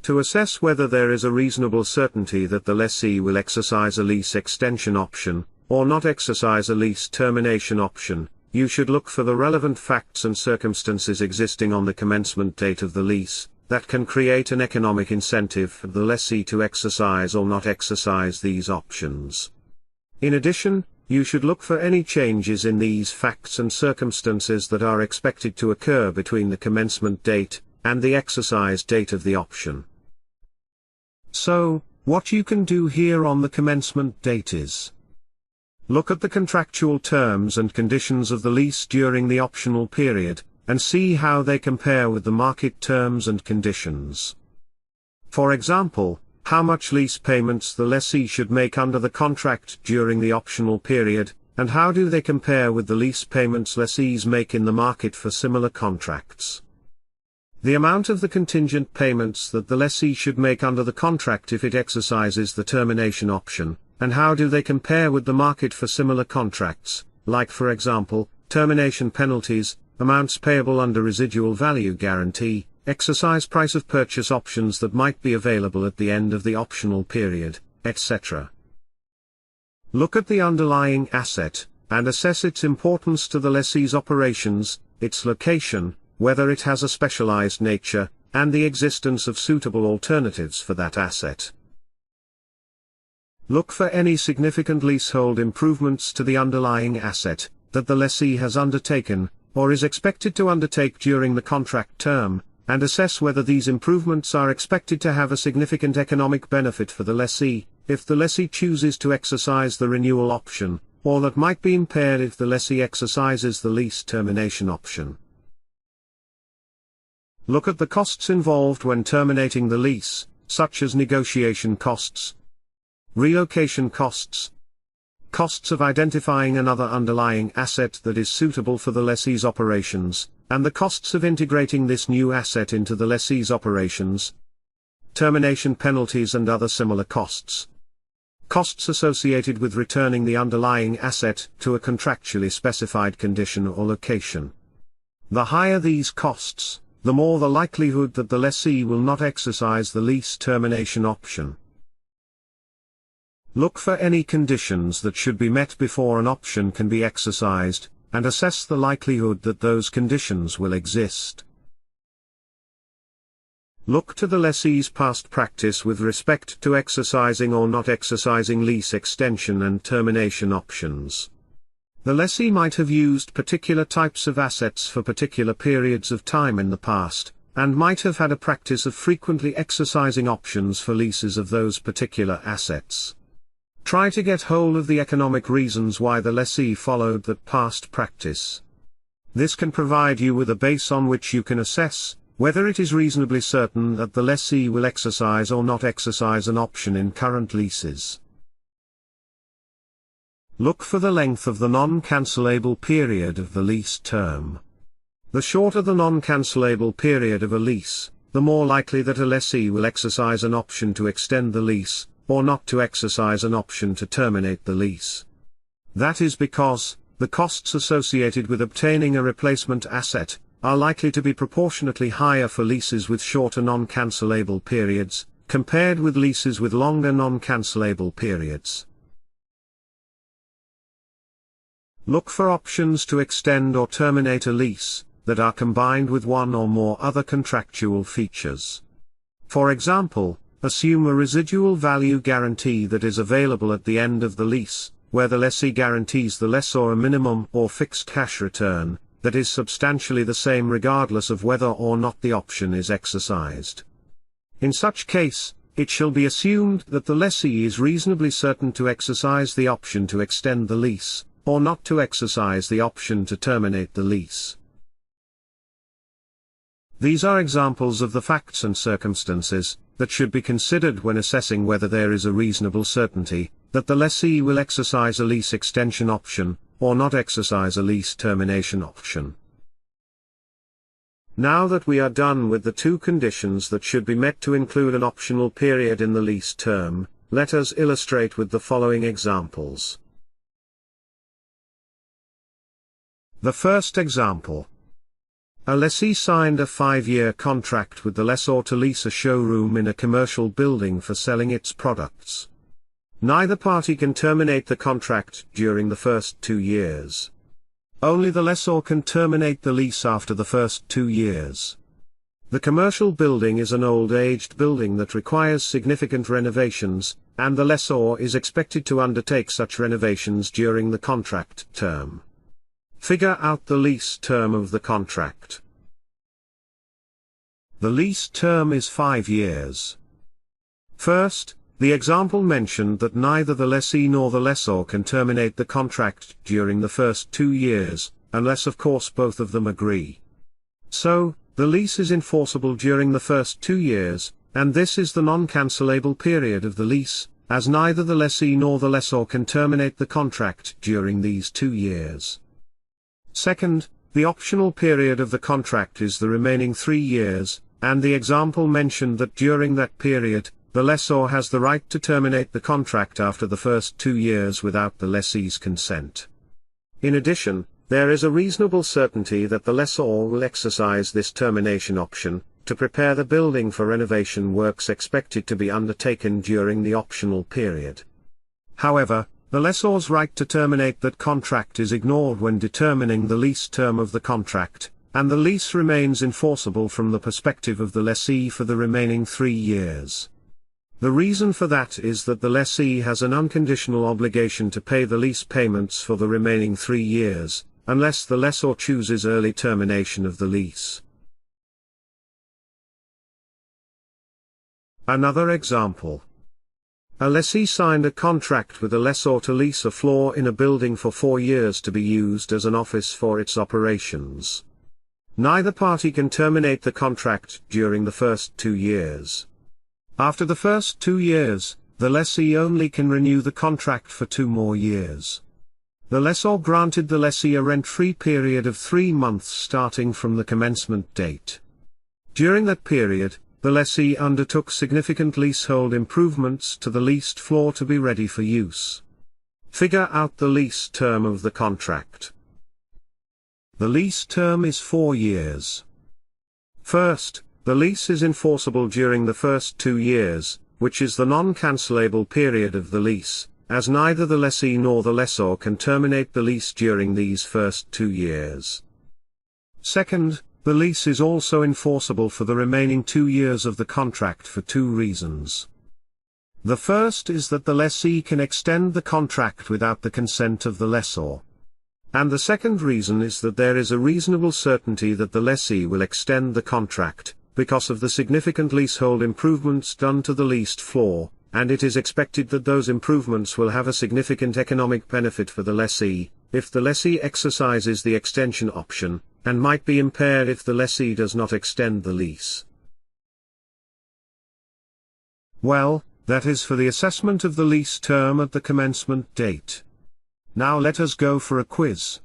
To assess whether there is a reasonable certainty that the lessee will exercise a lease extension option, or not exercise a lease termination option, you should look for the relevant facts and circumstances existing on the commencement date of the lease, that can create an economic incentive for the lessee to exercise or not exercise these options. In addition, you should look for any changes in these facts and circumstances that are expected to occur between the commencement date and the exercise date of the option. So, what you can do here on the commencement date is look at the contractual terms and conditions of the lease during the optional period, and see how they compare with the market terms and conditions. For example, how much lease payments the lessee should make under the contract during the optional period, and how do they compare with the lease payments lessees make in the market for similar contracts. The amount of the contingent payments that the lessee should make under the contract if it exercises the termination option, and how do they compare with the market for similar contracts, like for example, termination penalties, amounts payable under residual value guarantee, exercise price of purchase options that might be available at the end of the optional period, etc. Look at the underlying asset, and assess its importance to the lessee's operations, its location, whether it has a specialized nature, and the existence of suitable alternatives for that asset. Look for any significant leasehold improvements to the underlying asset, that the lessee has undertaken, or is expected to undertake during the contract term, and assess whether these improvements are expected to have a significant economic benefit for the lessee, if the lessee chooses to exercise the renewal option, or that might be impaired if the lessee exercises the lease termination option. Look at the costs involved when terminating the lease, such as negotiation costs, relocation costs, costs of identifying another underlying asset that is suitable for the lessee's operations, and the costs of integrating this new asset into the lessee's operations, termination penalties and other similar costs, costs associated with returning the underlying asset to a contractually specified condition or location. The higher these costs, the more the likelihood that the lessee will not exercise the lease termination option. Look for any conditions that should be met before an option can be exercised, and assess the likelihood that those conditions will exist. Look to the lessee's past practice with respect to exercising or not exercising lease extension and termination options. The lessee might have used particular types of assets for particular periods of time in the past, and might have had a practice of frequently exercising options for leases of those particular assets. Try to get hold of the economic reasons why the lessee followed that past practice. This can provide you with a base on which you can assess whether it is reasonably certain that the lessee will exercise or not exercise an option in current leases. Look for the length of the non-cancelable period of the lease term. The shorter the non-cancelable period of a lease, the more likely that a lessee will exercise an option to extend the lease, or not to exercise an option to terminate the lease. That is because the costs associated with obtaining a replacement asset are likely to be proportionately higher for leases with shorter non-cancelable periods, compared with leases with longer non-cancelable periods. Look for options to extend or terminate a lease that are combined with one or more other contractual features. For example, assume a residual value guarantee that is available at the end of the lease, where the lessee guarantees the lessor a minimum or fixed cash return that is substantially the same regardless of whether or not the option is exercised. In such case, it shall be assumed that the lessee is reasonably certain to exercise the option to extend the lease, or not to exercise the option to terminate the lease. These are examples of the facts and circumstances that should be considered when assessing whether there is a reasonable certainty that the lessee will exercise a lease extension option, or not exercise a lease termination option. Now that we are done with the two conditions that should be met to include an optional period in the lease term, let us illustrate with the following examples. The first example. A lessee signed a 5-year contract with the lessor to lease a showroom in a commercial building for selling its products. Neither party can terminate the contract during the first 2 years. Only the lessor can terminate the lease after the first 2 years. The commercial building is an old-aged building that requires significant renovations, and the lessor is expected to undertake such renovations during the contract term. Figure out the lease term of the contract. The lease term is 5 years. First, the example mentioned that neither the lessee nor the lessor can terminate the contract during the first 2 years, unless of course both of them agree. So, the lease is enforceable during the first 2 years, and this is the non-cancelable period of the lease, as neither the lessee nor the lessor can terminate the contract during these 2 years. Second, the optional period of the contract is the remaining 3 years, and the example mentioned that during that period, the lessor has the right to terminate the contract after the first 2 years without the lessee's consent. In addition, there is a reasonable certainty that the lessor will exercise this termination option, to prepare the building for renovation works expected to be undertaken during the optional period. However, the lessor's right to terminate that contract is ignored when determining the lease term of the contract, and the lease remains enforceable from the perspective of the lessee for the remaining 3 years. The reason for that is that the lessee has an unconditional obligation to pay the lease payments for the remaining 3 years, unless the lessor chooses early termination of the lease. Another example. A lessee signed a contract with a lessor to lease a floor in a building for 4 years to be used as an office for its operations. Neither party can terminate the contract during the first 2 years. After the first 2 years, the lessee only can renew the contract for 2 more years. The lessor granted the lessee a rent-free period of 3 months starting from the commencement date. During that period, the lessee undertook significant leasehold improvements to the leased floor to be ready for use. Figure out the lease term of the contract. The lease term is 4 years. First, the lease is enforceable during the first 2 years, which is the non-cancelable period of the lease, as neither the lessee nor the lessor can terminate the lease during these first 2 years. Second, the lease is also enforceable for the remaining 2 years of the contract for 2 reasons. The first is that the lessee can extend the contract without the consent of the lessor. And the second reason is that there is a reasonable certainty that the lessee will extend the contract, because of the significant leasehold improvements done to the leased floor, and it is expected that those improvements will have a significant economic benefit for the lessee, if the lessee exercises the extension option, and might be impaired if the lessee does not extend the lease. Well, that is for the assessment of the lease term at the commencement date. Now let us go for a quiz.